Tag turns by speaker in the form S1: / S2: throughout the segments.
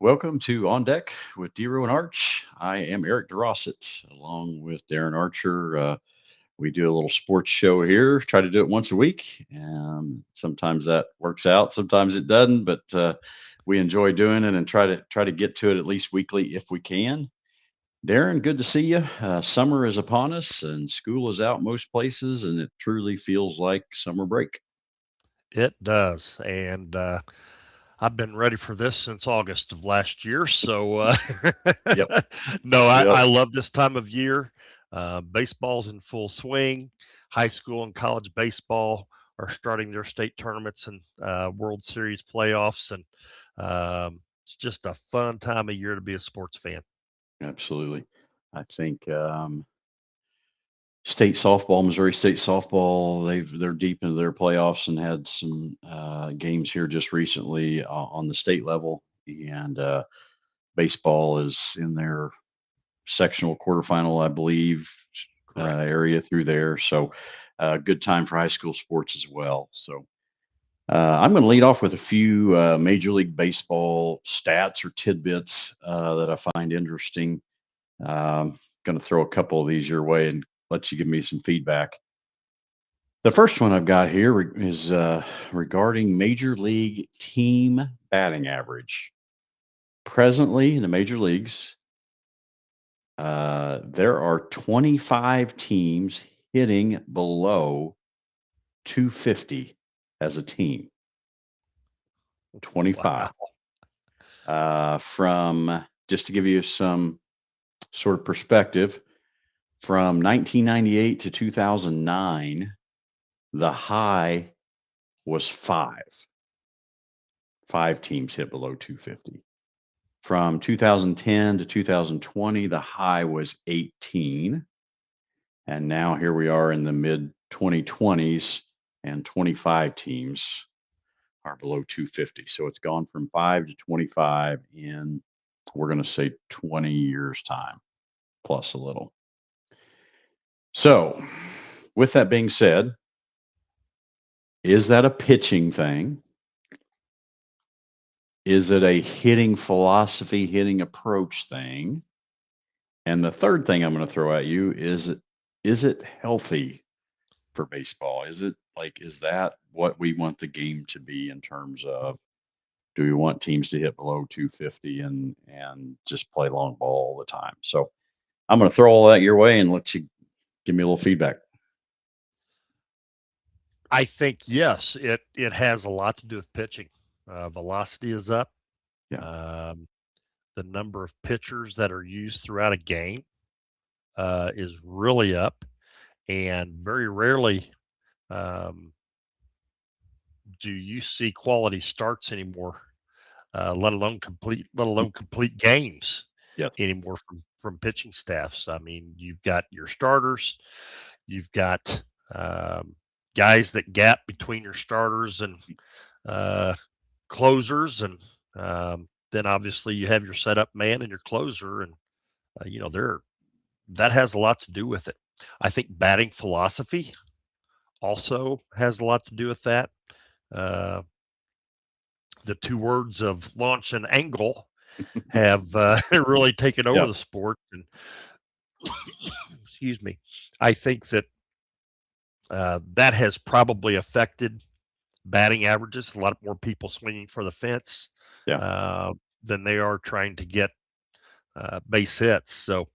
S1: Welcome to On Deck with DeRo Arch. I am Eric DeRosset, along with Darren Archer. We do a little sports show here. Try to do it once a week. Sometimes that works out, sometimes it doesn't. But we enjoy doing it and try to get to it at least weekly if we can. Darren, good to see you. Summer is upon us, and school is out most places, and it truly feels like summer break.
S2: It does, and I've been ready for this since August of last year. So,
S1: Yep.
S2: no, I,
S1: Yep.
S2: I love this time of year. Baseball's in full swing. High school and college baseball are starting their state tournaments and World Series playoffs, and it's just a fun time of year to be a sports fan.
S1: Absolutely. I think state softball, Missouri State softball, they're deep into their playoffs and had some games here just recently on the state level. And baseball is in their sectional quarterfinal, I believe,
S2: Correct.
S1: area through there. So, good time for high school sports as well. So, I'm going to lead off with a few Major League Baseball stats or tidbits that I find interesting. Going to throw a couple of these your way and let you give me some feedback. The first one I've got here is regarding Major League team batting average. Presently in the major leagues, there are 25 teams hitting below 250 as a team. 25.
S2: Wow.
S1: From just to give you some sort of perspective, from 1998 to 2009, the high was five teams hit below 250. From 2010 to 2020, the high was 18. And now here we are in the mid 2020s, and 25 teams are below 250. So it's gone from 5 to 25 in, we're going to say, 20 years' time, plus a little. So, with that being said, is that a pitching thing? Is it a hitting philosophy, hitting approach thing? And the third thing I'm going to throw at you is it healthy for baseball? Is that what we want the game to be in terms of, do we want teams to hit below 250 and just play long ball all the time? So I'm going to throw all that your way and let you give me a little feedback.
S2: I think yes, it has a lot to do with pitching. Velocity is up.
S1: Yeah.
S2: Um, the number of pitchers that are used throughout a game is really up, and very rarely um, do you see quality starts anymore, let alone complete games
S1: Yes.
S2: anymore from pitching staffs. I mean, you've got your starters, you've got um, guys that gap between your starters and uh, closers, and then obviously you have your setup man and your closer, and they're that has a lot to do with it. I think batting philosophy also has a lot to do with that. Uh, the two words of launch and angle have really taken over
S1: Yeah.
S2: the sport. And excuse me, I think that that has probably affected batting averages. A lot more people swinging for the fence
S1: Yeah.
S2: uh, than they are trying to get base hits. So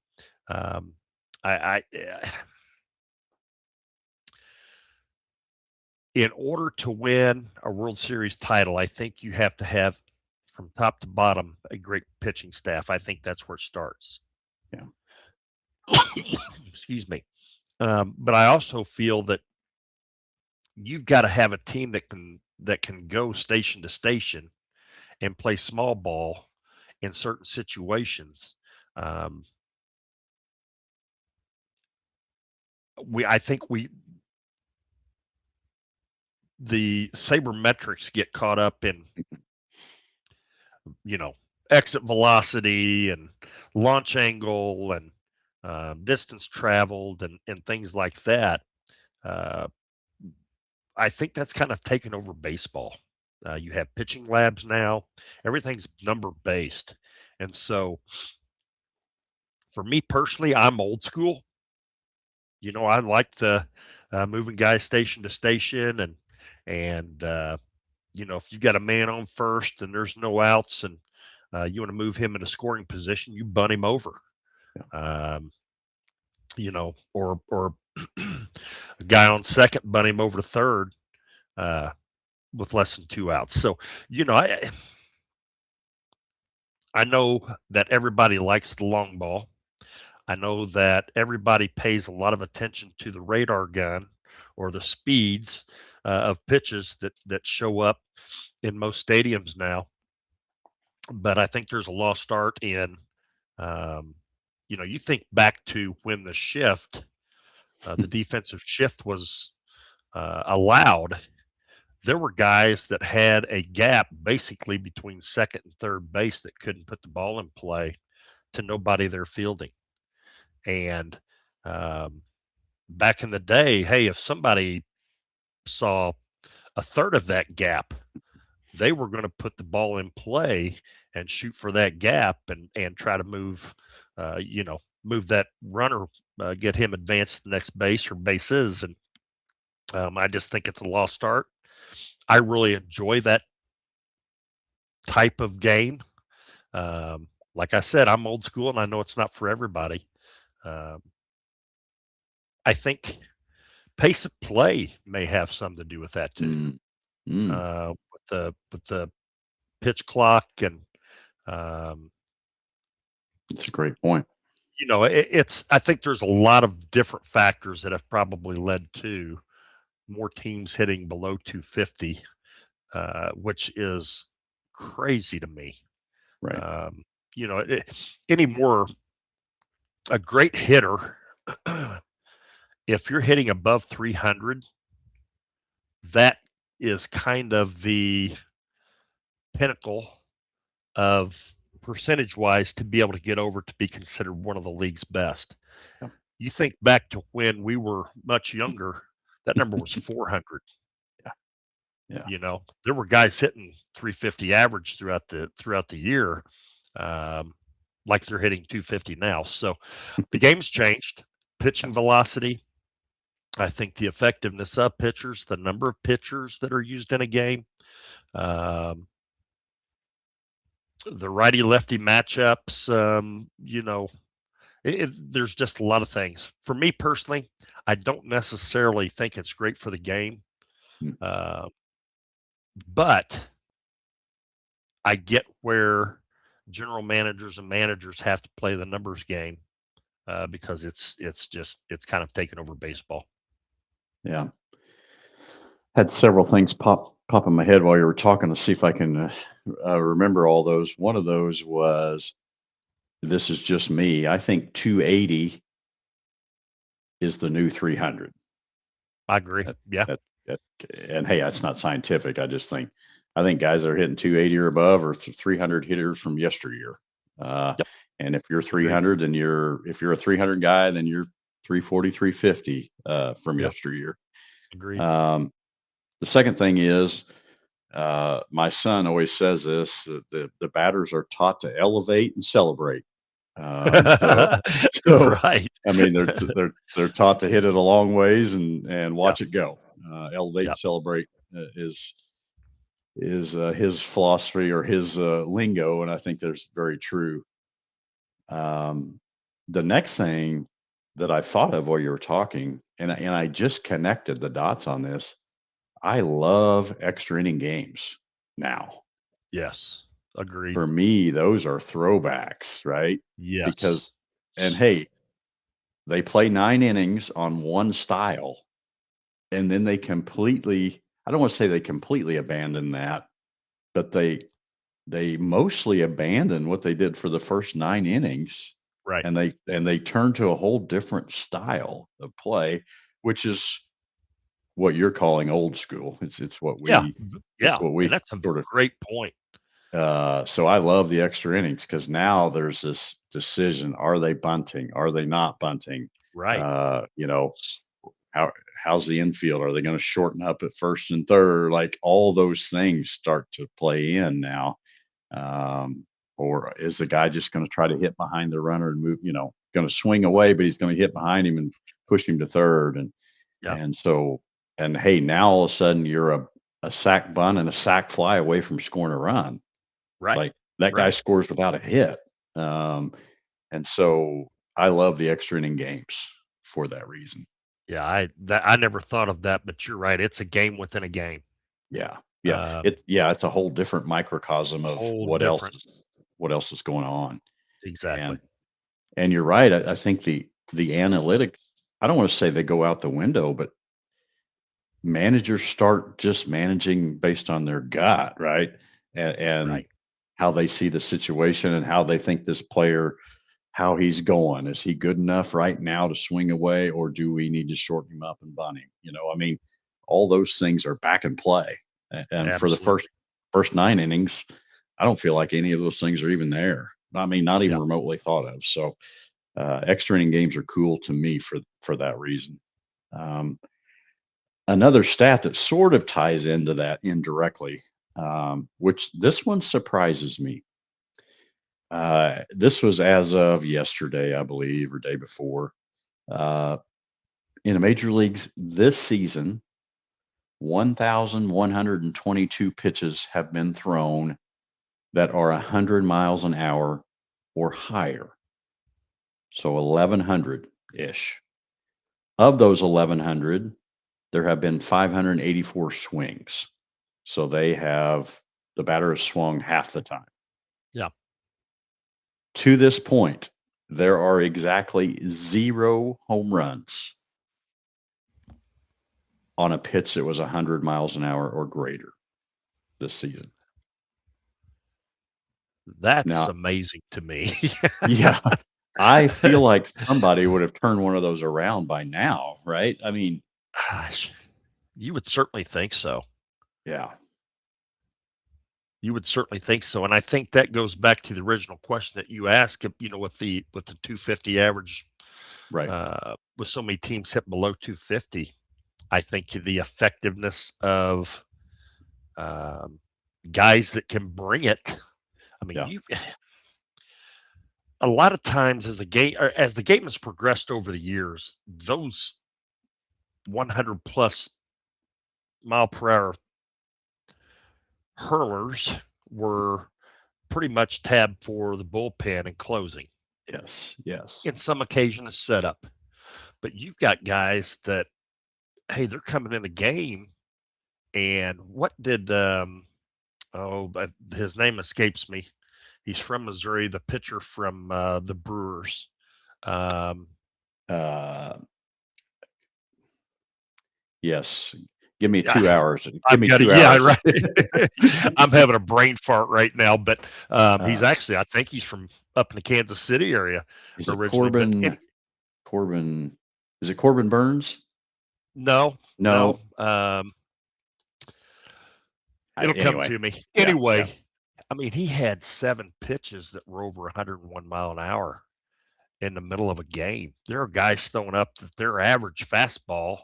S2: um, I in order to win a World Series title, I think you have to have from top to bottom a great pitching staff. I think that's where it starts.
S1: Yeah.
S2: Excuse me. But I also feel that you've got to have a team that can go station to station and play small ball in certain situations. Um, we I think we the sabermetrics get caught up in you know exit velocity and launch angle and distance traveled and things like that. Uh, I think that's kind of taken over baseball. You have pitching labs now. Everything's number based. And so for me personally, I'm old school. I like the moving guys station to station, and if you got a man on first and there's no outs, and you want to move him into scoring position, you bunt him over. Um, or a guy on second, bunt him over to third uh, with less than two outs. So, I know that everybody likes the long ball. I know that everybody pays a lot of attention to the radar gun or the speeds of pitches that show up in most stadiums now. But I think there's a lost art in, um, you think back to when the defensive shift was allowed. There were guys that had a gap basically between second and third base that couldn't put the ball in play to nobody they're fielding. And um, back in the day, hey, if somebody saw a third of that gap, they were going to put the ball in play and shoot for that gap and try to move that runner, get him advanced to the next base or bases. And I just think it's a lost art. I really enjoy that type of game. Like I said, I'm old school, and I know it's not for everybody. Um, I think pace of play may have something to do with that too. With the pitch clock, and um,
S1: That's a great point.
S2: I think there's a lot of different factors that have probably led to more teams hitting below 250, which is crazy to me.
S1: Right.
S2: Anymore, a great hitter, if you're hitting above 300, that is kind of the pinnacle of percentage wise to be able to get over to be considered one of the league's best.
S1: Yeah.
S2: You think back to when we were much younger, that number was 400.
S1: Yeah.
S2: There were guys hitting 350 average throughout the year, like they're hitting 250 now. So the game's changed. Pitching velocity. I think the effectiveness of pitchers, the number of pitchers that are used in a game, um, the righty lefty matchups. There's just a lot of things. For me personally, I don't necessarily think it's great for the game, but I get where general managers and managers have to play the numbers game because it's kind of taken over baseball.
S1: Yeah. Had several things pop in my head while you were talking to see if I can remember all those. One of those was, this is just me, I think 280 is the new 300.
S2: I agree. Yeah.
S1: And hey, that's not scientific. I think guys that are hitting 280 or above are 300 hitters from yesteryear.
S2: Yep.
S1: And if you're 300, then if you're a 300 guy, then you're 340, 350 from yesteryear.
S2: Agreed.
S1: The second thing is, my son always says this: that the batters are taught to elevate and celebrate.
S2: Right.
S1: I mean, they're taught to hit it a long ways and watch it go. Elevate and celebrate is his philosophy or his lingo, and I think that's very true. The next thing that I thought of while you were talking, and I just connected the dots on this. I love extra inning games now.
S2: Yes. Agreed.
S1: For me, those are throwbacks, right?
S2: Yes.
S1: And hey, they play 9 innings on one style, and then I don't want to say they completely abandon that, but they mostly abandon what they did for the first 9 innings.
S2: Right.
S1: And they turn to a whole different style of play, which is what you're calling old school. It's what we
S2: And that's a
S1: sort of
S2: great point.
S1: So I love the extra innings because now there's this decision: are they bunting? Are they not bunting?
S2: Right.
S1: How's the infield? Are they going to shorten up at first and third? Like all those things start to play in now. or is the guy just going to try to hit behind the runner and move, going to swing away, but he's going to hit behind him and push him to third.
S2: Yeah.
S1: And so, and hey, now all of a sudden you're a sack bunt and a sack fly away from scoring a run.
S2: Right.
S1: Like that guy
S2: Right.
S1: scores without a hit. Um, and so I love the extra inning games for that reason.
S2: Yeah. I never thought of that, but you're right. It's a game within a game.
S1: Yeah. Yeah.
S2: Uh,
S1: It's a whole different microcosm of
S2: whole different.
S1: what else is going on.
S2: Exactly.
S1: And you're right. I think the analytics, I don't want to say they go out the window, but managers start just managing based on their gut, right? And
S2: Right.
S1: how they see the situation and how they think this player, how he's going. Is he good enough right now to swing away, or do we need to shorten him up and bunt him? I mean, all those things are back in play. And for the
S2: Absolutely.
S1: first 9 innings, I don't feel like any of those things are even there. I mean, not even
S2: Yeah.
S1: remotely thought of. So extra inning games are cool to me for that reason. Um, Another stat that sort of ties into that indirectly, which this one surprises me. This was as of yesterday, I believe, or day before. Uh, in the major leagues this season, 1,122 pitches have been thrown that are 100 miles an hour or higher. So 1,100 ish. Of those 1,100, there have been 584 swings. So the batter has swung half the time.
S2: Yeah.
S1: To this point, there are exactly 0 home runs on a pitch that was 100 miles an hour or greater this season.
S2: That's
S1: Now,
S2: amazing to me.
S1: yeah, I feel like somebody would have turned one of those around by now, right? I mean,
S2: Gosh, you would certainly think so.
S1: yeah,
S2: You would certainly think so, and I think that goes back to the original question that you asked. With the 250 average,
S1: right.
S2: with so many teams hitting below 250, I think the effectiveness of um, guys that can bring it. I mean,
S1: Yeah,
S2: you a lot of times as the game has progressed over the years, those 100 plus mile per hour hurlers were pretty much tabbed for the bullpen and closing.
S1: yes, yes,
S2: In some occasion, a setup, but you've got guys that, hey, they're coming in the game. And what did his name escapes me. He's from Missouri, the pitcher from the Brewers. Um,
S1: uh, yes. Give me
S2: yeah,
S1: 2 hours. Give
S2: I've
S1: me
S2: got it.
S1: 2
S2: Yeah,
S1: hours.
S2: right. I'm having a brain fart right now, but he's
S1: Uh,
S2: actually, I think he's from up in the Kansas City area
S1: is it
S2: originally. But
S1: Corbin? Is it Corbin Burns?
S2: no, no,
S1: No.
S2: it'll come
S1: Anyway,
S2: to me
S1: yeah, yeah,
S2: anyway. I mean, he had 7 pitches that were over 101 mile an hour in the middle of a game. There are guys throwing up that their average fastball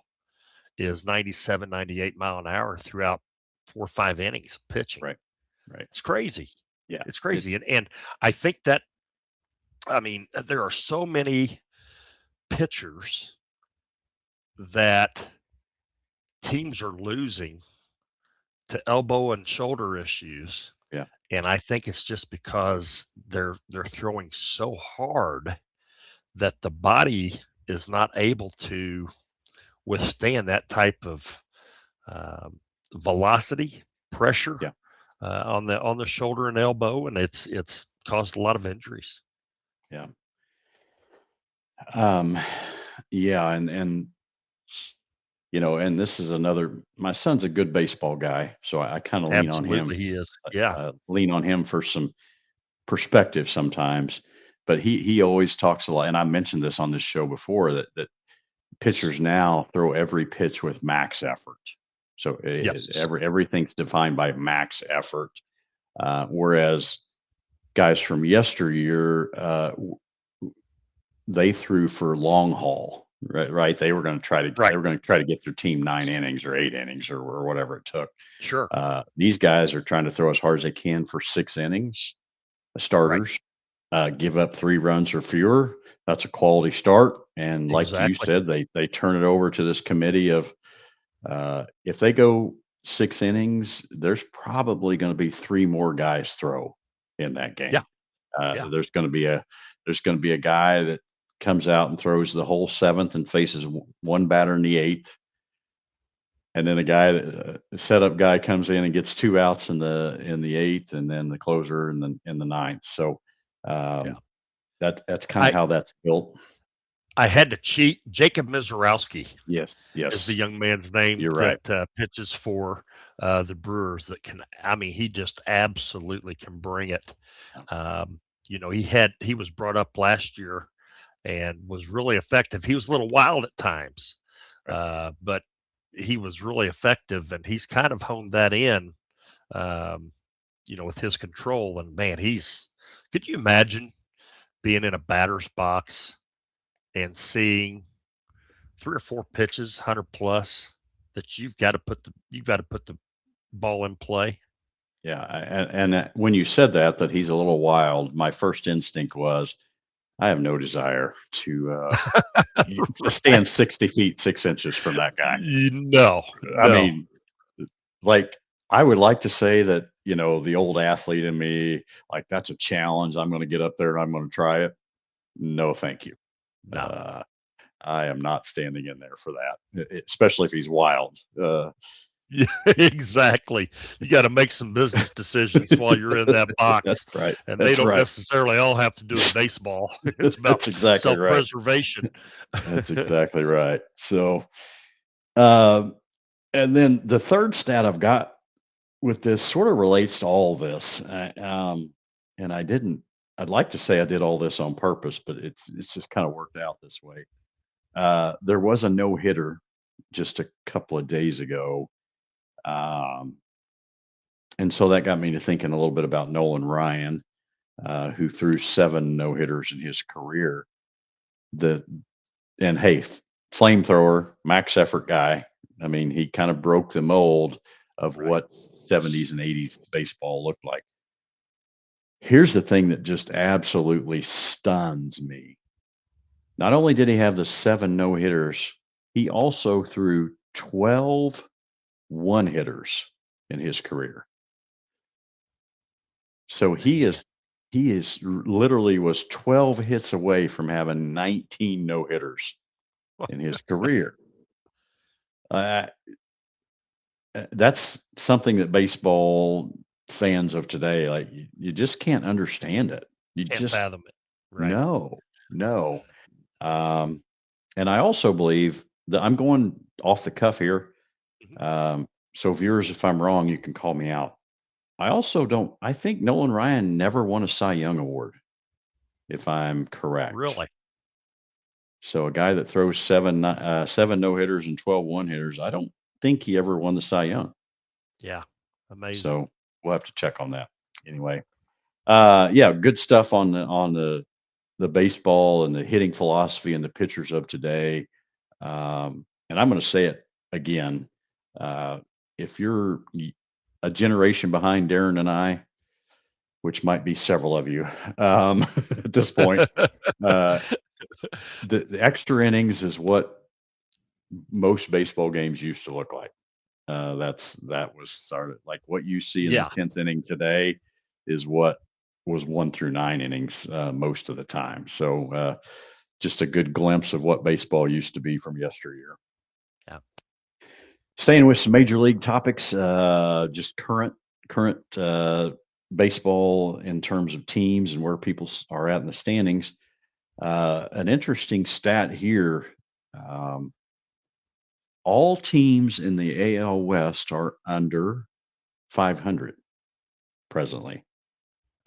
S2: is 97, 98 mile an hour throughout 4 or 5 innings of pitching.
S1: right, right,
S2: It's crazy.
S1: yeah.
S2: It's
S1: It
S2: crazy. And I think that, I mean, there are so many pitchers that teams are losing to elbow and shoulder issues.
S1: yeah,
S2: And I think it's just because they're throwing so hard that the body is not able to withstand that type of velocity, pressure
S1: yeah,
S2: on the shoulder and elbow, and it's caused a lot of injuries.
S1: yeah. Um, yeah, and and this is another. My son's a good baseball guy, so I kind of
S2: Absolutely, he is. Yeah,
S1: lean on him for some perspective sometimes. But he always talks a lot, and I mentioned this on this show before that pitchers now throw every pitch with max effort. So
S2: yes,
S1: everything's defined by max effort, whereas guys from yesteryear, they threw for long haul, right? Right. They
S2: right,
S1: were going to try to get their team 9 innings or 8 innings or whatever it took.
S2: sure,
S1: These guys are trying to throw as hard as they can for 6 innings,
S2: Right.
S1: starters, give up 3 runs or fewer. That's a quality start. And like you
S2: Exactly.
S1: said, they turn it over to this committee of if they go 6 innings, there's probably going to be 3 more guys throw in that
S2: Yeah.
S1: game.
S2: Yeah.
S1: There's going to be a guy that comes out and throws the whole seventh and faces one batter in the eighth, and then a guy the setup guy comes in and gets 2 outs in the eighth, and then the closer in the ninth. So
S2: Yeah.
S1: um, that's kind of
S2: I
S1: how that's built.
S2: I had to cheat. Jacob Mizorowski
S1: Yes,
S2: is the
S1: yes,
S2: young man's name
S1: you're right.
S2: that pitches for the Brewers. That can, I mean, he just absolutely can bring it.
S1: Yeah,
S2: Um, he was brought up last year and was really effective. He was a little wild at times,
S1: right.
S2: but he was really effective, and he's kind of honed that in, um, with his control. And man, he's. Could you imagine being in a batter's box and seeing 3 or 4 pitches, 100 plus, that you've got to put the ball in play?
S1: Yeah, and when you said that he's a little wild, my first instinct was I have no desire to stand
S2: Right?
S1: 60 feet 6 inches from that guy.
S2: No,
S1: I
S2: no,
S1: mean, like I would like to say that the old athlete in me, like that's a challenge. I'm going to get up there and I'm going to try it. No, thank you.
S2: no.
S1: Uh, I am not standing in there for that, especially if he's wild.
S2: Yeah, exactly. You got to make some business decisions while you're in that
S1: That's
S2: box,
S1: right.
S2: and they
S1: That's
S2: don't
S1: right.
S2: necessarily all have to do with baseball. It's about
S1: That's exactly right.
S2: self-preservation.
S1: That's exactly right. So, um, and then the third stat I've got with this sort of relates to all this. And I didn't, I'd like to say I did all this on purpose, but it's just kind of worked out this way. There was a no hitter just a couple of days ago. Um, and so that got me to thinking a little bit about Nolan Ryan, who threw 7 no hitters in his career. The and hey, flamethrower, max effort guy. I mean, he kind of broke the mold of
S2: Right.
S1: what 70s and 80s baseball looked like. Here's the thing that just absolutely stuns me. Not only did he have the 7 no hitters, he also threw 12 one hitters in his career. So he
S2: Man.
S1: is literally was 12 hits away from having 19 no hitters in his career. Uh, that's something that baseball fans of today, like you just can't understand it. You
S2: Can't
S1: just
S2: fathom it. Right.
S1: no, no. Um, and I also believe that I'm going off the cuff here.
S2: Mhm.
S1: Um, so viewers, if I'm wrong, you can call me out. I also don't. I think Nolan Ryan never won a Cy Young award, if I'm correct.
S2: Really?
S1: So a guy that throws 7 no hitters and 12 one hitters, I don't think he ever won the Cy Young.
S2: Yeah. Amazing.
S1: So we'll have to check on that. Anyway, yeah, good stuff on the baseball and the hitting philosophy and the pitchers of today. And I'm going to say it again. Uh, if you're a generation behind Darren and I, which might be several of you at this point, uh, the extra innings is what most baseball games used to look like. That was started like what you see in the
S2: Yeah.
S1: 10th inning today is what was 1 through 9 innings most of the time. So just a good glimpse of what baseball used to be from yesteryear.
S2: Yeah.
S1: Staying with some major league topics, just current baseball in terms of teams and where people are at in the standings. An interesting stat here: um, all teams in the AL West are under 500 presently,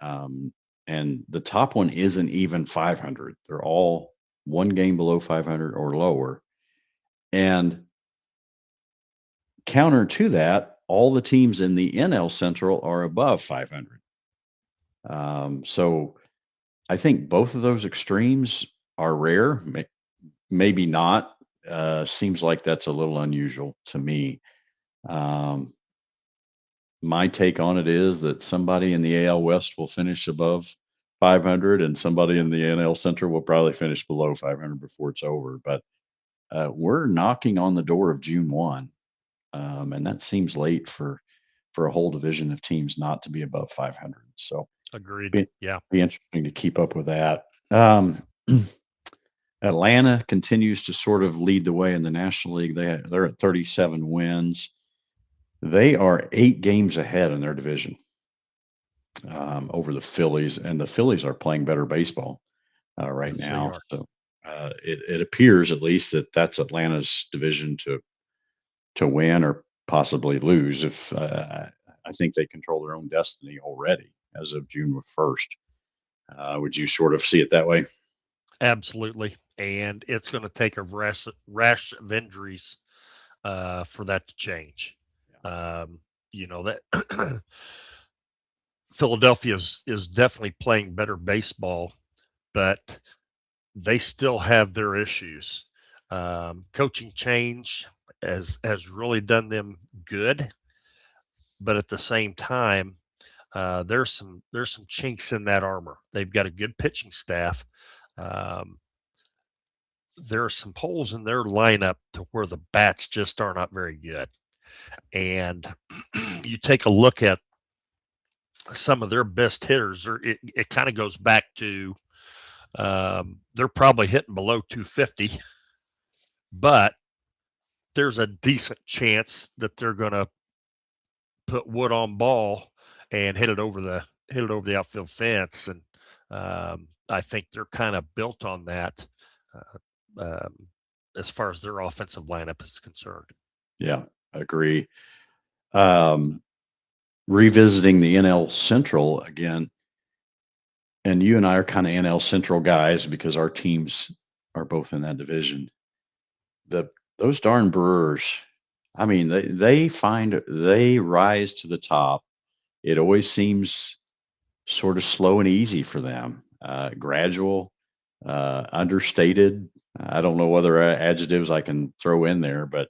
S1: um, and the top one isn't even 500. They're all one game below 500 or lower, and counter to that, all the teams in the NL Central are above 500. So I think both of those extremes are rare. Maybe not. Seems like that's a little unusual to me. Um, my take on it is that somebody in the AL West will finish above 500, and somebody in the NL Central will probably finish below 500 before it's over. But we're knocking on the door of June 1, and that seems late for a whole division of teams not to be above 500. So
S2: Agreed.
S1: be,
S2: Yeah.
S1: be interesting to keep up with that. Atlanta continues to sort of lead the way in the National League. They're at 37 wins. They are 8 games ahead in their division over the Phillies, and the Phillies are playing better baseball right
S2: Yes, they
S1: now.
S2: are.
S1: So it appears at least that that's Atlanta's division to win or possibly lose. If I think they control their own destiny already as of June 1st. Would you sort of see it that way?
S2: Absolutely. And it's going to take a rash of injuries for that to change. Um, that Philadelphia is definitely playing better baseball, but they still have their issues. Coaching change has really done them good, but at the same time, there's some chinks in that armor. They've got a good pitching staff. Um, there are some holes in their lineup to where the bats just are not very good. And you take a look at some of their best hitters, it kind of goes back to they're probably hitting below 250, but there's a decent chance that they're going to put wood on ball and hit it over the outfield fence. And I think they're kind of built on that um, as far as their offensive lineup is concerned.
S1: Yeah, I agree. Um, Revisiting the NL Central again, and you and I are kind of NL Central guys because our teams are both in that division. The those darn Brewers, I mean, they rise to the top. It always seems sort of slow and easy for them, gradual, understated. I don't know whether adjectives I can throw in there, but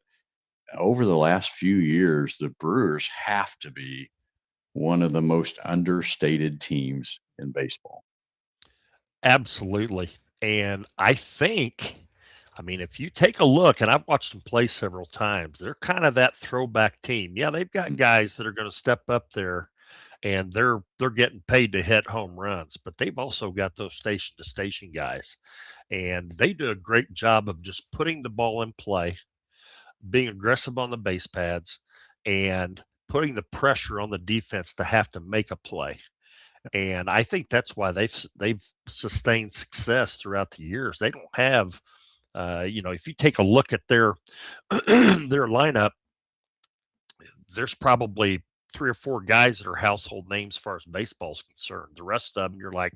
S1: over the last few years, the Brewers have to be one of the most understated teams in baseball.
S2: Absolutely. And I mean, if you take a look, and I've watched them play several times, they're kind of that throwback team. Yeah, they've got guys that are going to step up there and they're getting paid to hit home runs, but they've also got those station to station guys. And they do a great job of just putting the ball in play, being aggressive on the base pads, and putting the pressure on the defense to have to make a play. And I think that's why they've sustained success throughout the years. They don't have, if you take a look at their their lineup, there's probably three or four guys that are household names as far as baseball's concerned. The rest of them, you're like,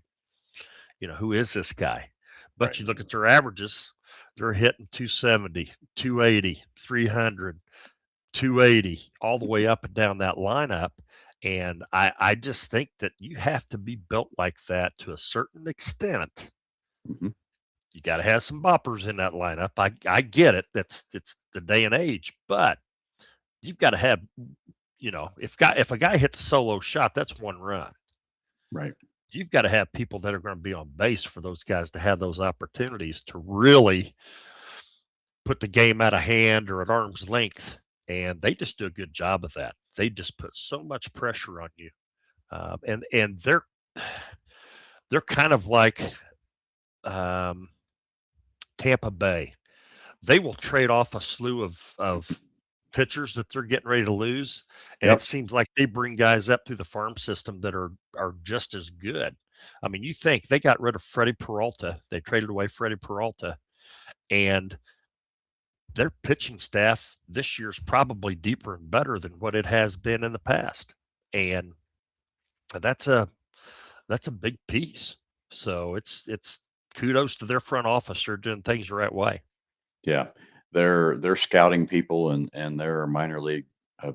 S2: who is this guy? But
S1: Right.
S2: you look at their averages, they're hitting 270, 280, 300, 280, all the way up and down that lineup. And I just think that you have to be built like that to a certain extent.
S1: Hmm.
S2: You got to have some boppers in that lineup. I get it. It's the day and age, but you've got to have, if a guy hits a solo shot, that's one run.
S1: Right.
S2: You've got to have people that are going to be on base for those guys to have those opportunities to really put the game out of hand or at arm's length. And they just do a good job of that. They just put so much pressure on you, and they're kind of like um, Tampa Bay. They will trade off a slew of pitchers that they're getting ready to lose, and it
S1: Yep.
S2: seems like they bring guys up through the farm system that are just as good. I mean, you think they got rid of Freddie Peralta, they traded away Freddie Peralta, and their pitching staff this year is probably deeper and better than what it has been in the past, and that's a that's a big piece. So it's kudos to their front office. They're doing things the right way.
S1: Yeah. They're scouting people and their minor league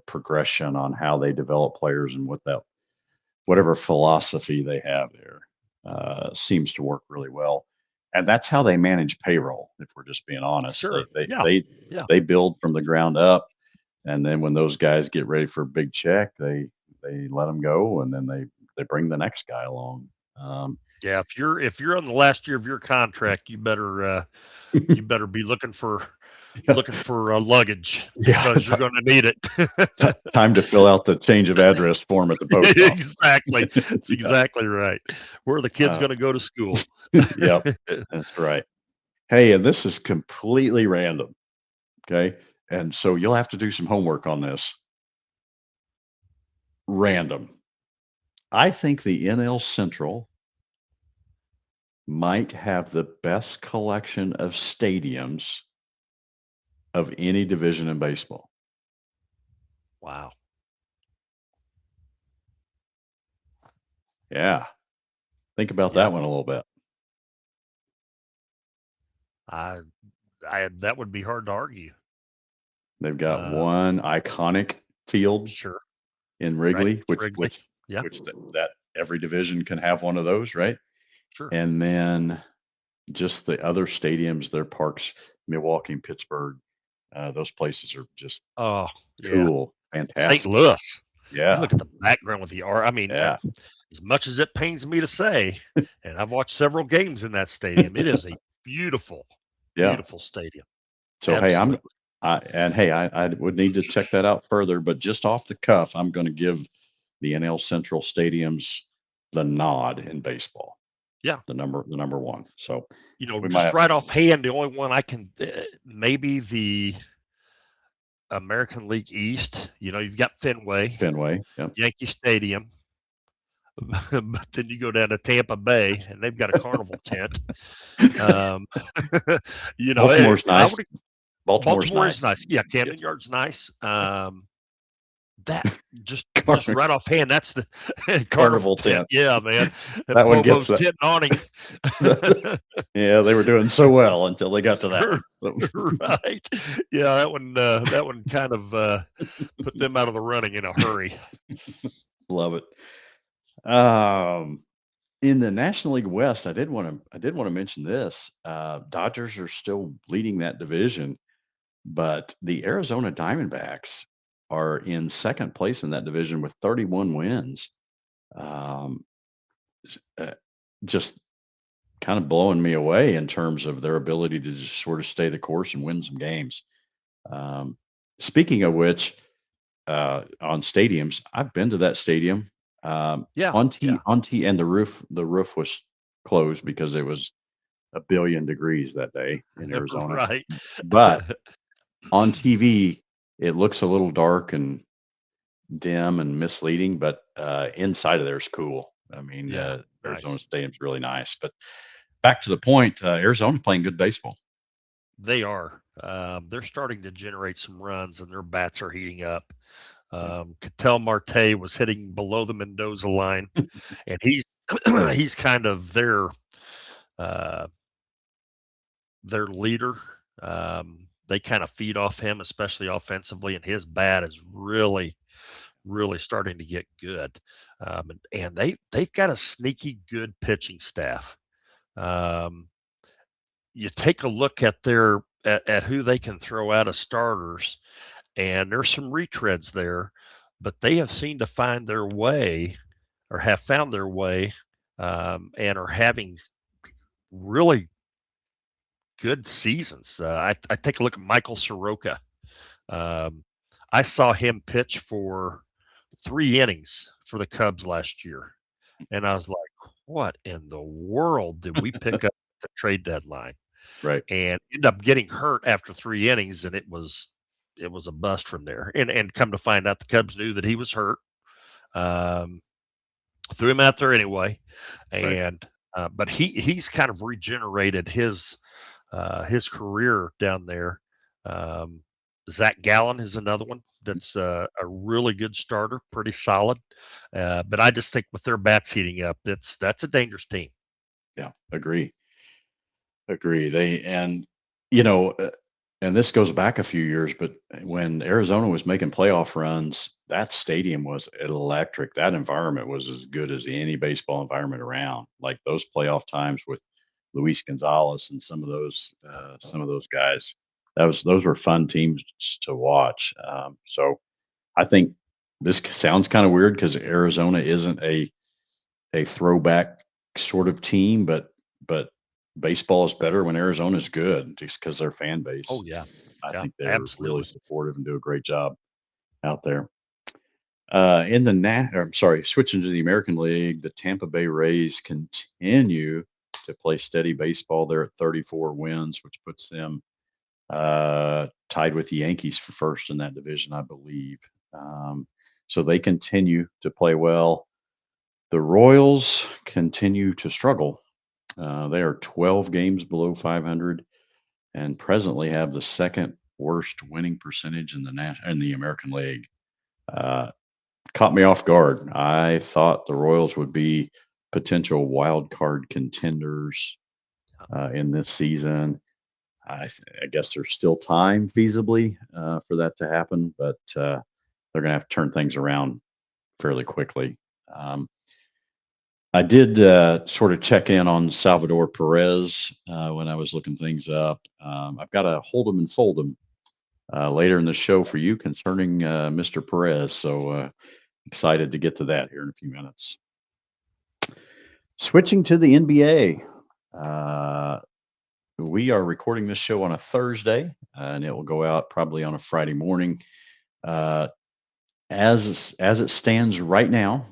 S1: progression on how they develop players and whatever philosophy they have there seems to work really well. And that's how they manage payroll. If we're just being honest,
S2: Sure. Yeah. Yeah.
S1: they build from the ground up, and then when those guys get ready for a big check, they let them go, and then they bring the next guy along. Um,
S2: Yeah, if you're on the last year of your contract, you better be looking for luggage
S1: yeah,
S2: because you're going to need it.
S1: time to fill out the change of address form at the post office.
S2: Exactly. That's
S1: Yeah.
S2: exactly right. Where are the kids
S1: Uh,
S2: going to go to school?
S1: yep, that's right. Hey, and this is completely random. Okay, and so you'll have to do some homework on this. Random. I think the NL Central might have the best collection of stadiums of any division in baseball.
S2: Wow.
S1: Yeah. Think about
S2: Yeah.
S1: that one a little bit.
S2: I I that would be hard to argue.
S1: They've got
S2: Uh,
S1: one iconic field
S2: sure.
S1: in
S2: Right.
S1: Wrigley, which
S2: Wrigley.
S1: which
S2: Yeah.
S1: which that every division can have one of those, right?
S2: Sure.
S1: And then just the other stadiums, their parks, Milwaukee and Pittsburgh, those places are just
S2: Oh, yeah.
S1: cool,
S2: St.
S1: fantastic.
S2: Louis. You
S1: Yeah,
S2: look at the background with the art. I mean,
S1: yeah,
S2: as much as it pains me to say, and I've watched several games in that stadium, it is a beautiful,
S1: yeah.
S2: beautiful stadium.
S1: So hey,
S2: Absolutely.
S1: I would need to check that out further, but just off the cuff, I'm going to give the NL Central stadiums the nod in baseball,
S2: Yeah.
S1: the number one. So we might
S2: Just
S1: have
S2: right offhand, the only one I can maybe the American League East. You've got Fenway,
S1: Fenway. Yep.
S2: Yankee Stadium, but then you go down to Tampa Bay and they've got a carnival tent. Um,
S1: Baltimore's
S2: I
S1: nice.
S2: would.
S1: Baltimore's
S2: Baltimore is
S1: nice.
S2: nice. Yeah, Camden
S1: Yes.
S2: Yard's nice. That just
S1: Car-
S2: right offhand, that's the carnival
S1: Carnival
S2: tent.
S1: tent.
S2: Yeah, man, and
S1: That one gets
S2: Bobo's
S1: that.
S2: tent and awning.
S1: Yeah, they were doing so well until they got to that one. So,
S2: Right. Yeah, that one kind of put them out of the running in a hurry.
S1: love it. Um, in the National League West, I did want to mention this. Dodgers are still leading that division, but the Arizona Diamondbacks are in second place in that division with 31 wins. Um, uh, just kind of blowing me away in terms of their ability to just sort of stay the course and win some games. Um, speaking of which, on stadiums, I've been to that stadium.
S2: Yeah, yeah.
S1: And the roof was closed because it was a billion degrees that day in Arizona.
S2: Right.
S1: But on TV, it looks a little dark and dim and misleading, but inside of there is cool. I mean,
S2: Yeah,
S1: Arizona
S2: nice.
S1: Stadium's really nice. But back to the point, Arizona's playing good baseball.
S2: They are. They're starting to generate some runs, and their bats are heating up.
S1: Yeah.
S2: Cattell Marte was hitting below the Mendoza line, and he's he's kind of uh, their leader. They kind of feed off him, especially offensively, and his bat is really, really starting to get good. And they've got a sneaky good pitching staff. Um, you take a look at who they can throw out as starters, and there's some retreads there, but they have seemed to find their way or have found their way, and are having really good seasons. I take a look at Michael Soroka. Um, I saw him pitch for 3 innings for the Cubs last year, and I was like, "What in the world did we pick up at the trade deadline?"
S1: Right.
S2: And ended up getting hurt after 3 innings, and it was a bust from there. And come to find out, the Cubs knew that he was hurt. Um, Threw him out there anyway,
S1: Right.
S2: and but he's kind of regenerated his career down there. Um, Zach Gallen is another one that's a really good starter, pretty solid. But I just think with their bats heating up, that's a dangerous team.
S1: Yeah. Agree. You know, and this goes back a few years, but when Arizona was making playoff runs, that stadium was electric. That environment was as good as any baseball environment around. Like those playoff times with Luis Gonzalez and some of those guys. Those were fun teams to watch. So I think this sounds kind of weird because Arizona isn't a throwback sort of team, but baseball is better when Arizona's good, just because their fan
S2: Oh
S1: base.
S2: yeah,
S1: I
S2: yeah,
S1: think they're really
S2: absolutely.
S1: supportive and do a great job out there. Or I'm sorry, switching to the American League, the Tampa Bay Rays continue to play steady baseball. They're at 34 wins, which puts them tied with the Yankees for first in that division, I believe. So they continue to play well. The Royals continue to struggle. They are 12 games below 500 and presently have the second worst winning percentage in the American League. Uh, Caught me off guard. I thought the Royals would be potential wild card contenders in this season. I guess there's still time feasibly for that to happen, but they're going to have to turn things around fairly quickly. Um, I did sort of check in on Salvador Perez when I was looking things up. I've got a hold 'em and fold 'em later in the show for you concerning Mr. Perez. So excited to get to that here in a few minutes. Switching to the NBA. Uh, we are recording this show on a Thursday, and it will go out probably on a Friday morning. Uh, as it stands right now,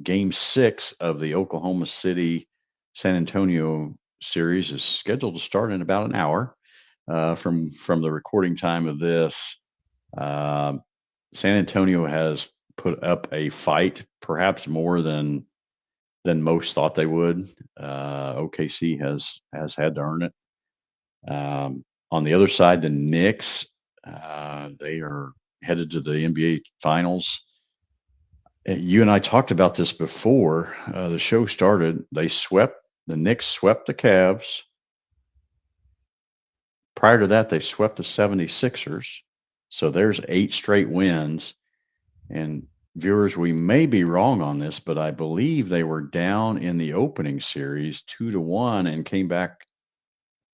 S1: Game 6 of the Oklahoma City San Antonio series is scheduled to start in about an hour from the recording time of this. Um, San Antonio has put up a fight, perhaps more than most thought they would. OKC has had to earn it. On the other side, the Knicks, they are headed to the NBA Finals. You and I talked about this before the show started. The Knicks swept the Cavs. Prior to that, they swept the 76ers. So there's 8 straight wins. And viewers, we may be wrong on this, but I believe they were down in the opening series 2-1 and came back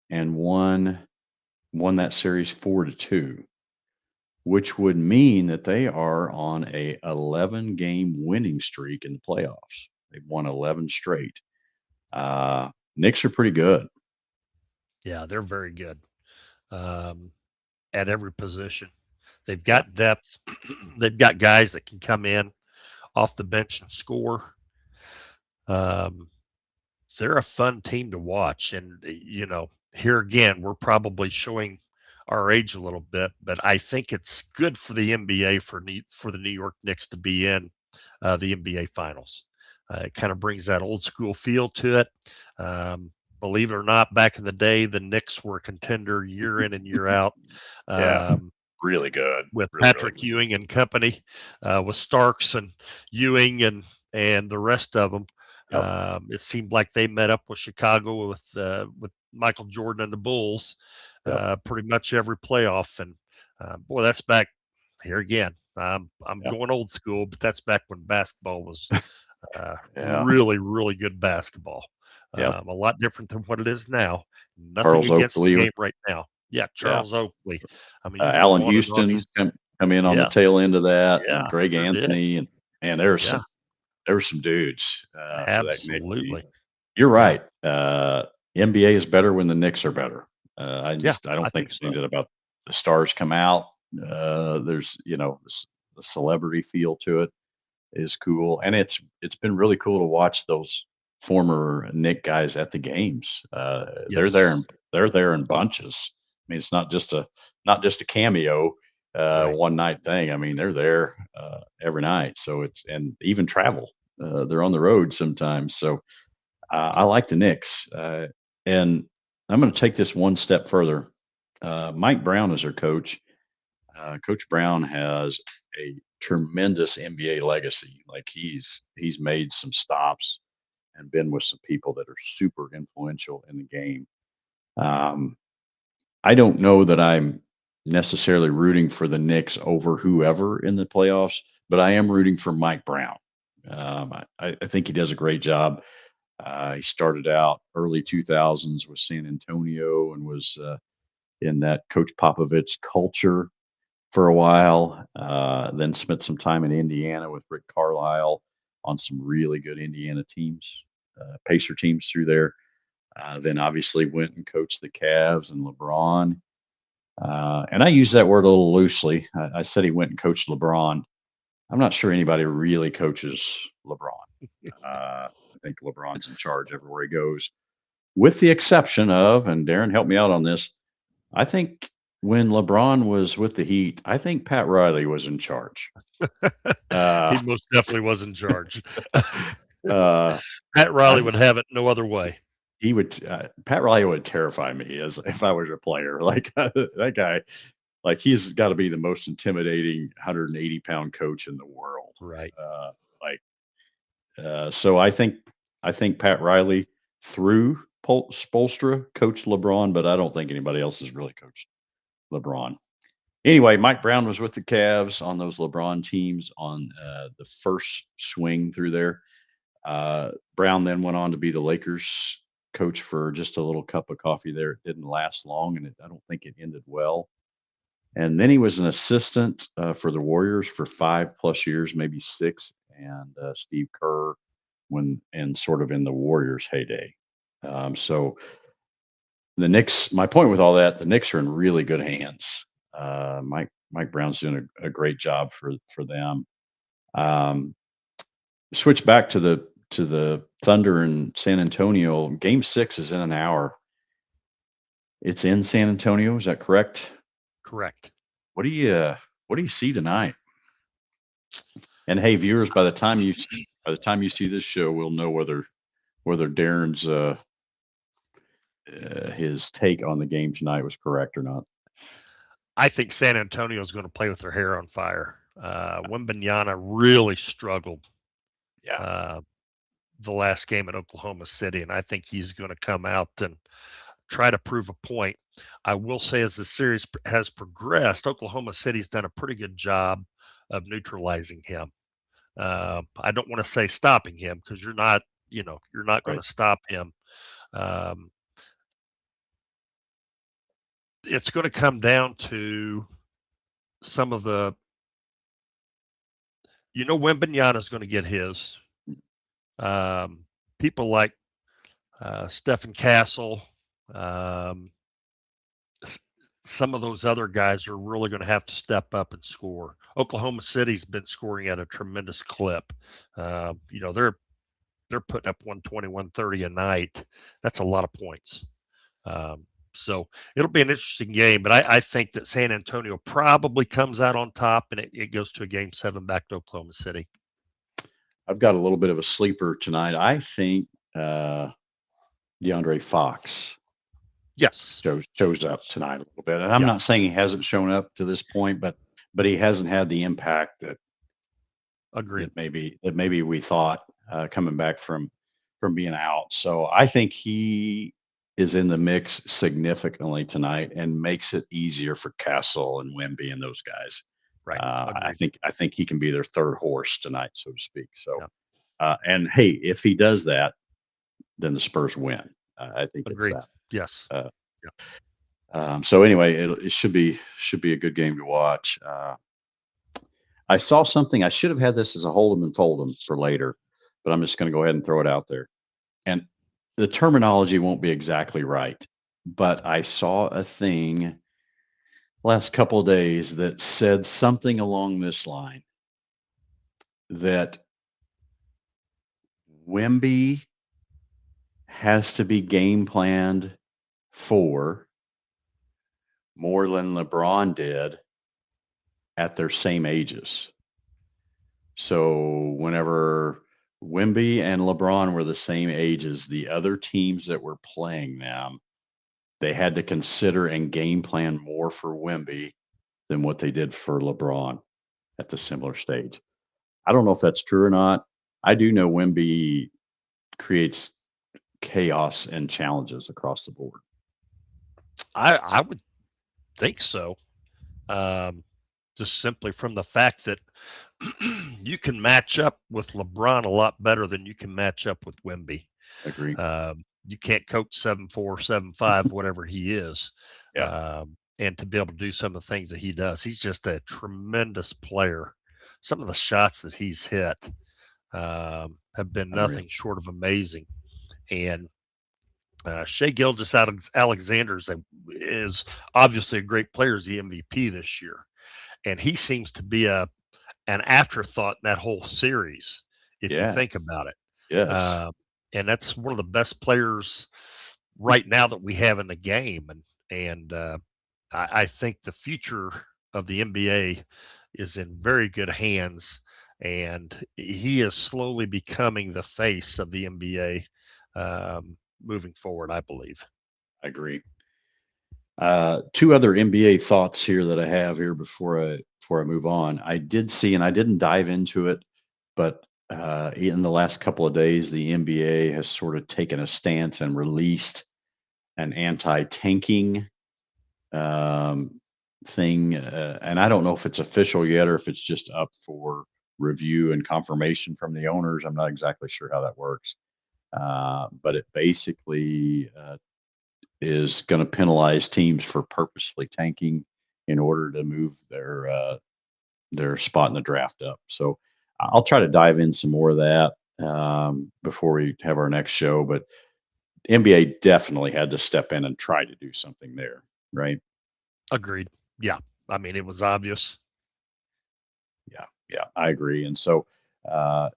S1: and won that series 4-2, which would mean that they are on a 11 game winning streak in the playoffs. They've won 11 straight. Knicks are pretty good.
S2: Yeah, they're very good um, at every position. They've
S1: Yeah.
S2: got depth. They've got guys that can come in off the bench and score. Um, they're a fun team to watch. And, here again, we're probably showing our age a little bit, but I think it's good for the NBA for the New York Knicks to be in the NBA Finals. It kind of brings that old school feel to it. Um, Believe it or not, back in the day, the Knicks were a contender year in and year out.
S1: Yeah.
S2: Um,
S1: Really good.
S2: with
S1: Really, really
S2: Patrick
S1: good.
S2: Ewing and company, with Starks and Ewing and the rest of them.
S1: Yep.
S2: It seemed like they met up with Chicago with Michael Jordan and the Bulls
S1: Yep.
S2: pretty much every playoff. And boy, that's back here again. I'm
S1: Yep.
S2: going old school, but that's back when basketball was
S1: Yeah.
S2: really, really good basketball.
S1: Yep.
S2: A lot different than what it is now. Nothing
S1: Charles
S2: against the
S1: Oakley.
S2: game right now. Yeah,
S1: Yeah.
S2: Charles Oakley. I mean, you can go
S1: Allen
S2: on and on.
S1: Houston come in on the
S2: Yeah,
S1: tail end of that, and
S2: yeah,
S1: Greg
S2: sure did.
S1: Anthony, and
S2: Yeah,
S1: there were some dudes for that Knicks team.
S2: absolutely.
S1: You're
S2: Yeah,
S1: right. NBA is better when the Knicks are better.
S2: yeah,
S1: I don't
S2: I
S1: think
S2: think
S1: it's
S2: so.
S1: anything about the stars come out. There's the celebrity feel to it is cool, and it's been really cool to watch those former Nick guys at the games.
S2: Yes,
S1: They're there in bunches. I mean, it's not just a cameo
S2: right.
S1: one night thing. I mean, they're there every night. So and even travel. They're on the road sometimes. So I like the Knicks, and I'm going to take this one step further. Mike Brown is their coach. Coach Brown has a tremendous NBA legacy. Like he's made some stops and been with some people that are super influential in the game. Um, I don't know that I'm necessarily rooting for the Knicks over whoever in the playoffs, but I am rooting for Mike Brown. I think he does a great job. He started out early 2000s with San Antonio and was in that Coach Popovich culture. for a while. Then spent some time in Indiana with Rick Carlisle on some really good Indiana teams, Pacer teams through there. Then obviously went and coached the Cavs and LeBron. And I use that word a little loosely. I said he went and coached LeBron. I'm not sure anybody really coaches LeBron. I think LeBron's in charge everywhere he goes, with the exception of, and Darren, help me out on this. I think when LeBron was with the Heat, I think Pat Riley was in charge.
S2: He most definitely was in charge.
S1: uh,
S2: Pat Riley would have it no other way.
S1: He would. Pat Riley would terrify me as if I was a player. Like that guy. Like he's got to be the most intimidating 180-pound coach in the world.
S2: Right.
S1: So I think Pat Riley through Spoelstra coached LeBron, but I don't think anybody else has really coached LeBron. Anyway, Mike Brown was with the Cavs on those LeBron teams on the first swing through there. Brown then went on to be the Lakers coach for just a little cup of coffee there. It didn't last long, and I don't think it ended well. And then he was an assistant for the Warriors for 5+ years, maybe 6, and Steve Kerr and sort of in the Warriors' heyday. So the Knicks. My point with all that, the Knicks are in really good hands. Mike Brown's doing a great job for them. Switch back to the Thunder in San Antonio. Game 6 is in an hour. It's in San Antonio. Is that correct?
S2: Correct.
S1: What do you see tonight? And hey, viewers, by the time you see this show, we'll know whether Darren's his take on the game tonight was correct or not.
S2: I think San Antonio is going to play with their hair on fire. Wembanyama really struggled.
S1: Yeah.
S2: The last game at Oklahoma City, and I think he's going to come out and try to prove a point. I will say, as the series has progressed, Oklahoma City's done a pretty good job of neutralizing him. I don't want to say stopping him, because you're not going to stop him. It's going to come down to some of the, Wembanyama is going to get his. People like Stephen Castle, some of those other guys are really going to have to step up and score. Oklahoma City's been scoring at a tremendous clip. They're putting up 120, 130 a night. That's a lot of points. So it'll be an interesting game, but I think that San Antonio probably comes out on top, and it goes to a Game 7 back to Oklahoma City.
S1: I've got a little bit of a sleeper tonight. I think DeAndre Fox shows up tonight a little bit. And I'm not saying he hasn't shown up to this point, but he hasn't had the impact that maybe we thought coming back from being out. So I think he is in the mix significantly tonight and makes it easier for Castle and Wemby and those guys.
S2: Right.
S1: I think he can be their third horse tonight, so to speak. So, and hey, if he does that, then the Spurs win. I think
S2: Agreed.
S1: it's that.
S2: Yes.
S1: So anyway, it should be a good game to watch. I saw something. I should have had this as a hold 'em and fold 'em for later, but I'm just going to go ahead and throw it out there. And the terminology won't be exactly right, but I saw a thing last couple of days that said something along this line, that Wemby has to be game planned for more than LeBron did at their same ages. So whenever Wemby and LeBron were the same ages, the other teams that were playing them, they had to consider and game plan more for Wemby than what they did for LeBron at the similar stage. I don't know if that's true or not. I do know Wemby creates chaos and challenges across the board.
S2: I would think so. Just simply from the fact that you can match up with LeBron a lot better than you can match up with Wemby.
S1: Agreed.
S2: You can't coach 7'4", 7'5", whatever he is.
S1: Yeah.
S2: and to be able to do some of the things that he does. He's just a tremendous player. Some of the shots that he's hit have been
S1: Unreal.
S2: nothing short of amazing. And Shea Gilgeous-Alexander is obviously a great player, as the MVP this year, and he seems to be an afterthought in that whole series, if you
S1: Yeah.
S2: think about it.
S1: Yes.
S2: Uh, and that's one of the best players right now that we have in the game, and I think the future of the NBA is in very good hands, and he is slowly becoming the face of the NBA moving forward, I believe.
S1: I agree. Two other NBA thoughts here that I have here before I move on. I did see, and I didn't dive into it, but in the last couple of days, the NBA has sort of taken a stance and released an anti-tanking um, thing, and I don't know if it's official yet or if it's just up for review and confirmation from the owners. I'm not exactly sure how that works, but it basically is going to penalize teams for purposely tanking in order to move their spot in the draft up. So I'll try to dive in some more of that before we have our next show. But NBA definitely had to step in and try to do something there, right?
S2: Agreed. Yeah. I mean, it was obvious.
S1: Yeah, yeah, I agree. And so, uh,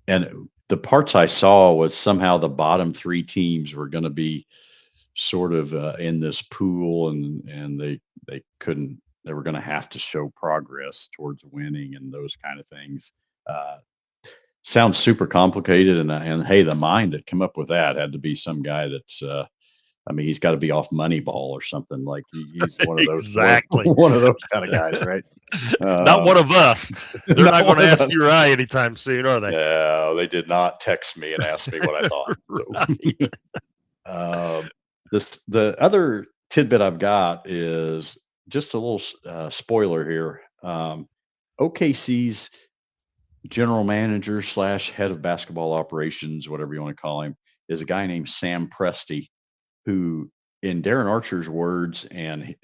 S1: and the parts I saw was somehow the bottom three teams were going to be sort of in this pool, and they were going to have to show progress towards winning and those kind of things. Uh, Sounds super complicated, and hey, the mind that came up with that had to be some guy that's. I mean, he's got to be off Moneyball or something. Like he's one of those
S2: Exactly.
S1: one of those kind of guys, right?
S2: Not one
S1: Um,
S2: of us. They're
S1: not
S2: not going
S1: one
S2: to
S1: of
S2: ask
S1: us.
S2: you or I anytime soon, are they?
S1: No, they did not text me and ask me what I thought. So,
S2: Right.
S1: uh, the other tidbit I've got is just a little spoiler here. OKC's general manager slash head of basketball operations, whatever you want to call him, is a guy named Sam Presti, who, in Darren Archer's words, and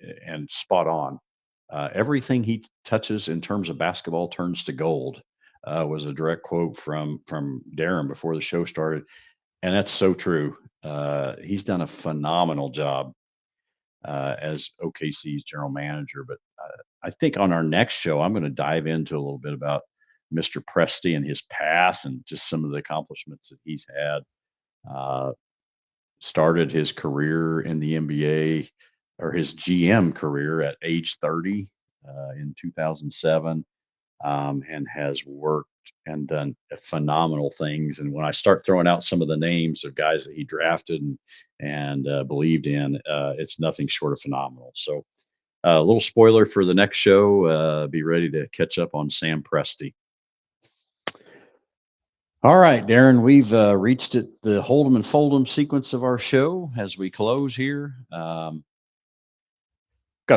S1: spot on, everything he touches in terms of basketball turns to gold. Was a direct quote from Darren before the show started, and that's so true. He's done a phenomenal job as OKC's general manager. But I think on our next show, I'm going to dive into a little bit about Mr. Presti and his path and just some of the accomplishments that he's had. Uh, Started his career in the NBA, or his GM career, at age 30 in 2007, and has worked and done phenomenal things. And when I start throwing out some of the names of guys that he drafted and believed in, it's nothing short of phenomenal. So, a little spoiler for the next show. Be ready to catch up on Sam Presti. All right, Darren, we've reached the Hold'em and Fold'em sequence of our show as we close here. Got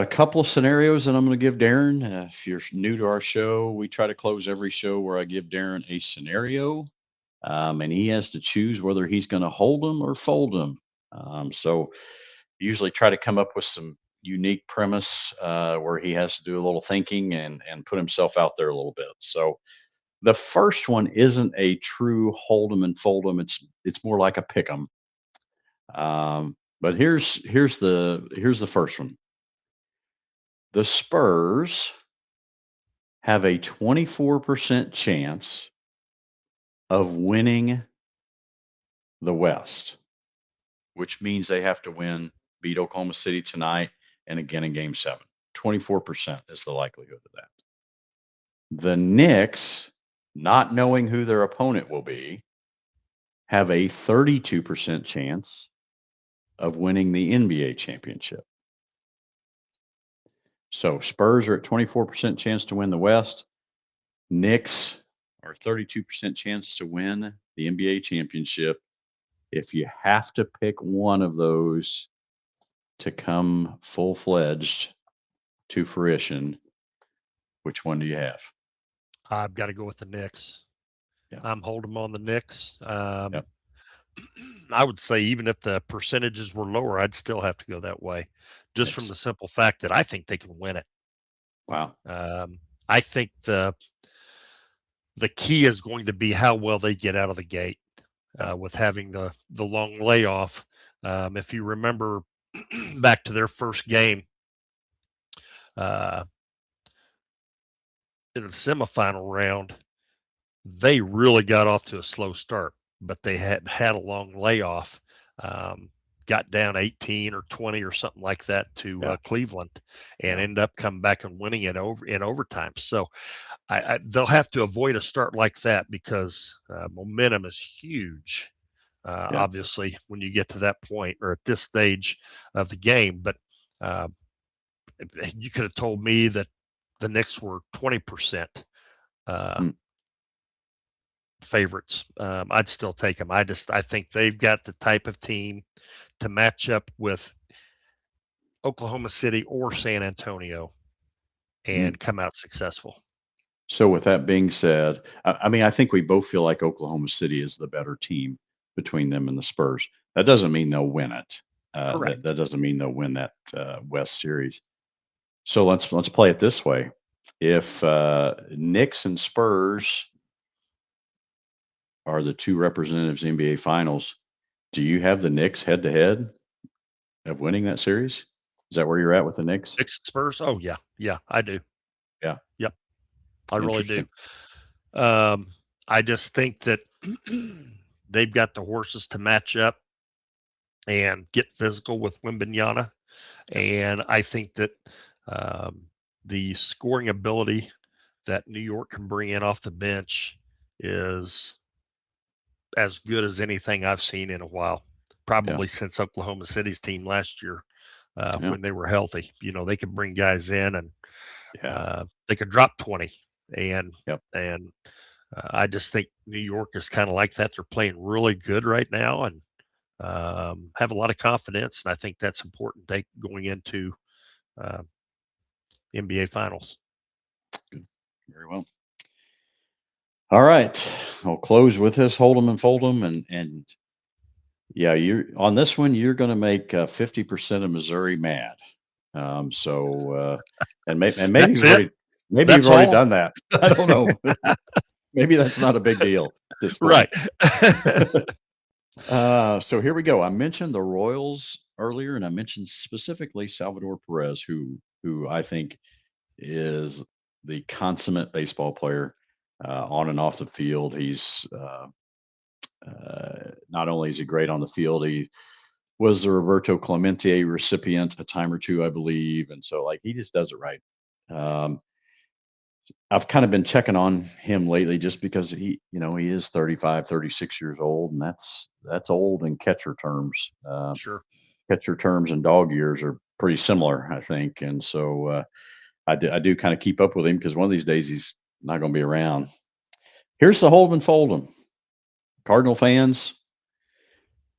S1: a couple of scenarios that I'm going to give Darren. If you're new to our show, we try to close every show where I give Darren a scenario, and he has to choose whether he's going to hold them or fold them. So usually try to come up with some unique premise where he has to do a little thinking and put himself out there a little bit. So the first one isn't a true hold 'em and fold 'em. It's more like a pick 'em. But here's the first one. The Spurs have a 24% chance of winning the West, which means they have to beat Oklahoma City tonight and again in Game 7. 24% is the likelihood of that. The Knicks, not knowing who their opponent will be, have a 32% chance of winning the NBA championship. So Spurs are at 24% chance to win the West. Knicks are 32% chance to win the NBA championship. If you have to pick one of those to come full fledged to fruition, which one do you have?
S2: I've got to go with the Knicks.
S1: Yeah.
S2: I'm holding on the Knicks.
S1: Yep.
S2: I would say even if the percentages were lower, I'd still have to go that way. just from
S1: Knicks.
S2: the simple fact that I think they can win it.
S1: Wow.
S2: I think the key is going to be how well they get out of the gate
S1: Yeah.
S2: with having the long layoff. If you remember back to their first game uh, in the semifinal round, they really got off to a slow start, but they had a long layoff. Got down 18 or 20 or something like that to
S1: Yeah.
S2: Cleveland, and
S1: Yeah.
S2: ended up coming back and winning it over in overtime. So they'll have to avoid a start like that because momentum is huge.
S1: Yeah.
S2: Obviously, when you get to that point or at this stage of the game, but uh, you could have told me that the Knicks were 20% uh,
S1: Mm.
S2: favorites. I'd still take them. I think they've got the type of team to match up with Oklahoma City or San Antonio
S1: Mm.
S2: and come out successful.
S1: So with that being said, I mean, I think we both feel like Oklahoma City is the better team between them and the Spurs. That doesn't mean they'll win it. That
S2: Correct.
S1: doesn't mean they'll win that West Series. So let's play it this way. If Knicks and Spurs are the two representatives in the NBA Finals, do you have the Knicks head to head of winning that series? Is that where you're at with the Knicks?
S2: Knicks and Spurs. Oh yeah, I do.
S1: Yeah,
S2: Yep, I really do.
S1: interesting.
S2: Um, I just think that they've got the horses to match up and get physical with Wimbenyana, and I think that um, the scoring ability that New York can bring in off the bench is as good as anything I've seen in a while.
S1: Yeah,
S2: Probably since Oklahoma City's team last year
S1: yeah,
S2: when they were healthy. You know, they could bring guys in and
S1: yeah,
S2: they could drop 20, and
S1: yep.
S2: and I just think New York is kind of like that. They're playing really good right now and have a lot of confidence, and I think that's important going into uh, NBA Finals.
S1: Good. Very well. All right. I'll close with this Hold'em and Fold'em, and yeah, you're on this one. You're going to make 50% of Missouri mad. And maybe
S2: That's it.
S1: maybe you've
S2: That's
S1: already
S2: all.
S1: done that. I don't know. Maybe that's not a big deal at this
S2: Right.
S1: point. So here we go. I mentioned the Royals earlier, and I mentioned specifically Salvador Perez, who I think is the consummate baseball player on and off the field. He's not only is he great on the field, he was the Roberto Clemente recipient a time or two, I believe, and so like he just does it right. Um, I've kind of been checking on him lately just because he is 35, 36 years old, and that's old in catcher terms.
S2: Sure.
S1: Catcher terms and dog years are pretty similar, I think, and so I do kind of keep up with him because one of these days he's not going to be around. Here's the hold and fold 'em. Cardinal fans,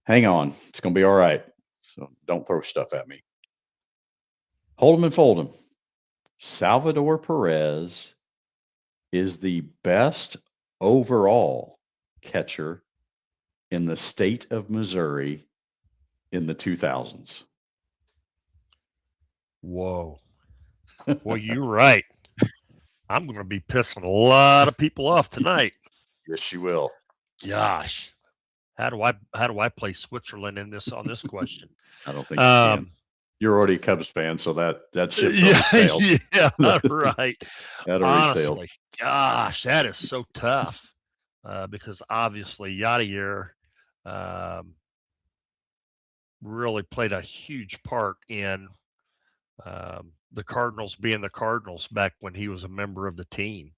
S1: hang on, it's going to be all right. So don't throw stuff at me. Hold 'em and fold 'em. Salvador Perez is the best overall catcher in the state of Missouri in the 2000s.
S2: Whoa. Well, you're right. I'm going to be pissing a lot of people off tonight.
S1: Yes, you will.
S2: Gosh, how do I play Switzerland in this on this question?
S1: I don't think you can.
S2: Um,
S1: You're already a Cubs fan, so that ship's already
S2: yeah,
S1: sailed.
S2: yeah,
S1: that
S2: right.
S1: already sailed.
S2: Honestly, gosh, that is so tough because obviously Yadier um, really played a huge part in the Cardinals being the Cardinals back when he was a member of the team.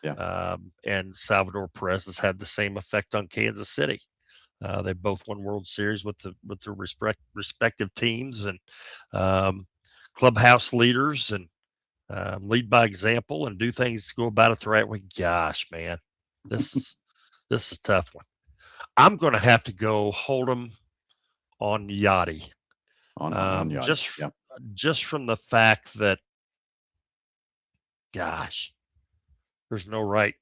S1: Yeah.
S2: And Salvador Perez has had the same effect on Kansas City. They both won World Series with their respective teams and um, clubhouse leaders and lead by example and do things, go about it the right way. Gosh, man, this this is a tough one. I'm going to have to go hold them on Yachty,
S1: On Yachty. Yeah.
S2: just from the fact that, gosh, there's no right,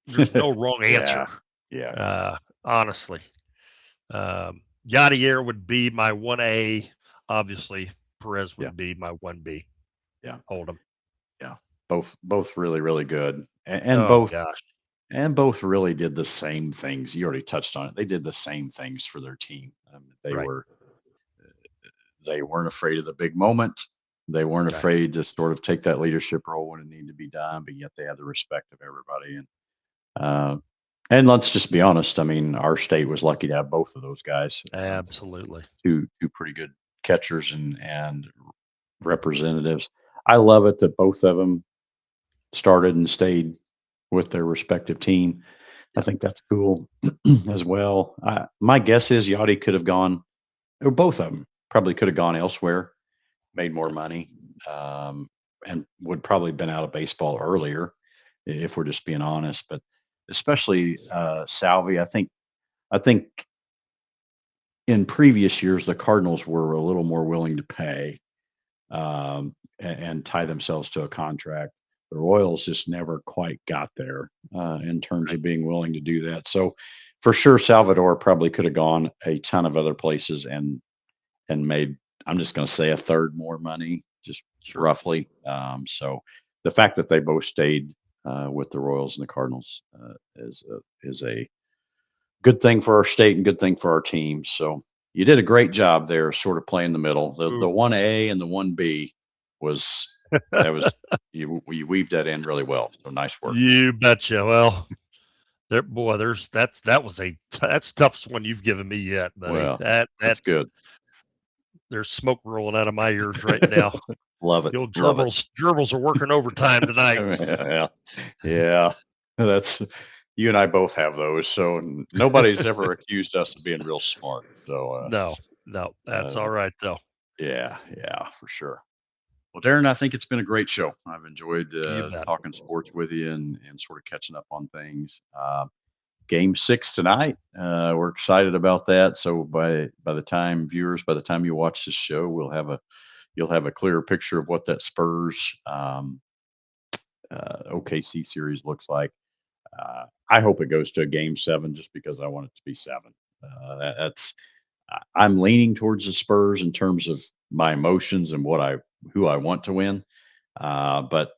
S2: there's no wrong answer.
S1: Yeah. Yeah.
S2: Honestly, Yadier would be my 1A, obviously Perez
S1: Yeah.
S2: would be my 1B.
S1: Yeah.
S2: Hold him.
S1: Yeah. Both really, really good. And
S2: Oh
S1: both
S2: gosh.
S1: really did the same things. You already touched on it. They did the same things for their team.
S2: Right.
S1: They weren't afraid of the big moment. They weren't
S2: Right.
S1: afraid to sort of take that leadership role when it needed to be done, but yet they had the respect of everybody. Uh, and let's just be honest. I mean, our state was lucky to have both of those guys,
S2: Absolutely.
S1: two pretty good catchers and representatives. I love it that both of them started and stayed with their respective team. I
S2: Yep.
S1: think that's cool as well. My guess is Yachty could have gone, or both of them probably could have gone elsewhere, made more
S2: Yep.
S1: money, um, and would probably been out of baseball earlier, if we're just being honest. But especially Salvi, I think in previous years the Cardinals were a little more willing to pay and tie themselves to a contract. The Royals just never quite got there in terms
S2: Right.
S1: of being willing to do that. So for sure, Salvador probably could have gone a ton of other places and made, I'm just going to say, a third more money, just
S2: Sure.
S1: roughly. So the fact that they both stayed with the Royals and the Cardinals is a good thing for our state and good thing for our team. So you did a great job there, sort of playing the middle. The
S2: Ooh,
S1: 1A and the 1B was that was you weaved that in really well. So nice work.
S2: you betcha. Well, that's the toughest one you've given me yet, buddy.
S1: Well,
S2: That
S1: that's good.
S2: there's smoke rolling out of my ears right now.
S1: Love it.
S2: The old
S1: Love it.
S2: gerbils are working overtime tonight.
S1: Yeah. Yeah. That's you and I both have those. So nobody's ever accused us of being real smart. So
S2: No, no, that's all
S1: uh,
S2: right though.
S1: yeah, yeah, for sure. Well, Darren, I think it's been a great show. I've enjoyed
S2: You bet.
S1: talking sports with you and sort of catching up on things. Game 6 tonight. We're excited about that. So by the time viewers, by the time you watch this show, you'll have a clearer picture of what that Spurs OKC series looks like. I hope it goes to a game 7 just because I want it to be 7. That's I'm leaning towards the Spurs in terms of my emotions and who I want to win. But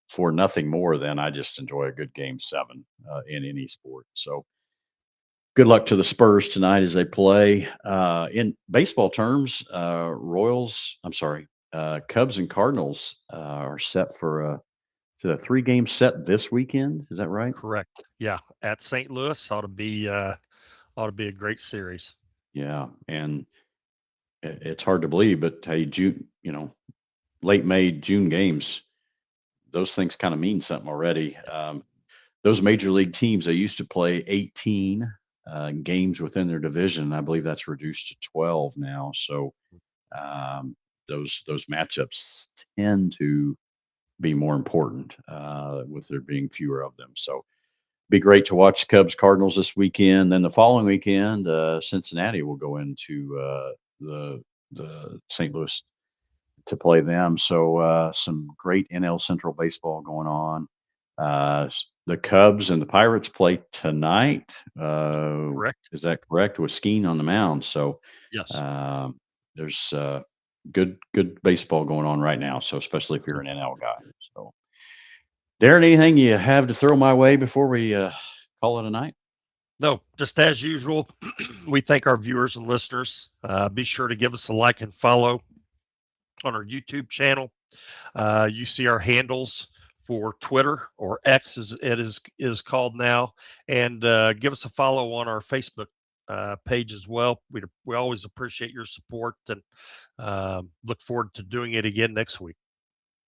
S1: for nothing more than I just enjoy a good game 7 in any sport. So good luck to the Spurs tonight as they play. In baseball terms, Cubs and Cardinals are set for a 3-game set this weekend. Is that right?
S2: Correct. Yeah, at St. Louis ought to be a great series.
S1: Yeah, and it's hard to believe, but hey, June, late May, June games, those things kind of mean something already. Those major league teams, they used to play 18 games within their division. I believe that's reduced to 12 now. So um, those matchups tend to be more important with there being fewer of them. So be great to watch Cubs Cardinals this weekend. Then the following weekend, Cincinnati will go into the St. Louis to play them. So some great NL Central baseball going on. The Cubs and the Pirates play tonight.
S2: Correct.
S1: Is that correct? With Skeen on the mound. So
S2: Yes.
S1: um, there's good baseball going on right now. So especially if you're
S2: Yep.
S1: an NL guy. So Darren, anything you have to throw my way before we call it a night?
S2: No, just as usual, we thank our viewers and listeners. Be sure to give us a like and follow on our YouTube channel. You see our handles for Twitter, or X as it is called now, and give us a follow on our Facebook page as well. We always appreciate your support and look forward to doing it again next week.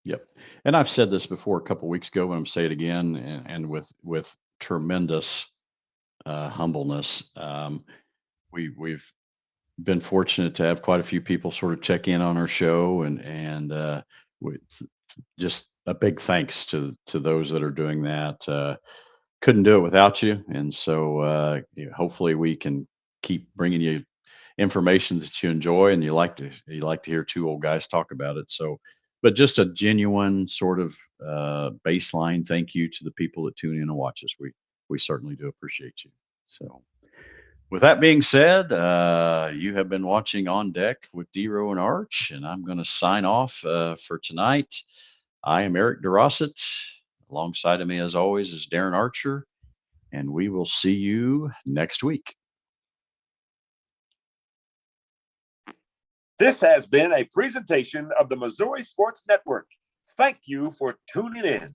S1: Yep. And I've said this before a couple weeks ago, and I'm say it again, and with tremendous humbleness. We've been fortunate to have quite a few people sort of check in on our show, and with just a big thanks to those that are doing that. Couldn't do it without you, and so hopefully we can keep bringing you information that you enjoy and you like to hear two old guys talk about it. So, but just a genuine sort of baseline thank you to the people that tune in and watch us. We certainly do appreciate you. So. With that being said, you have been watching On Deck with DeRo and Arch, and I'm going to sign off for tonight. I am Eric DeRosset. Alongside of me, as always, is Darren Archer, and we will see you next week.
S3: This has been a presentation of the Missouri Sports Network. Thank you for tuning in.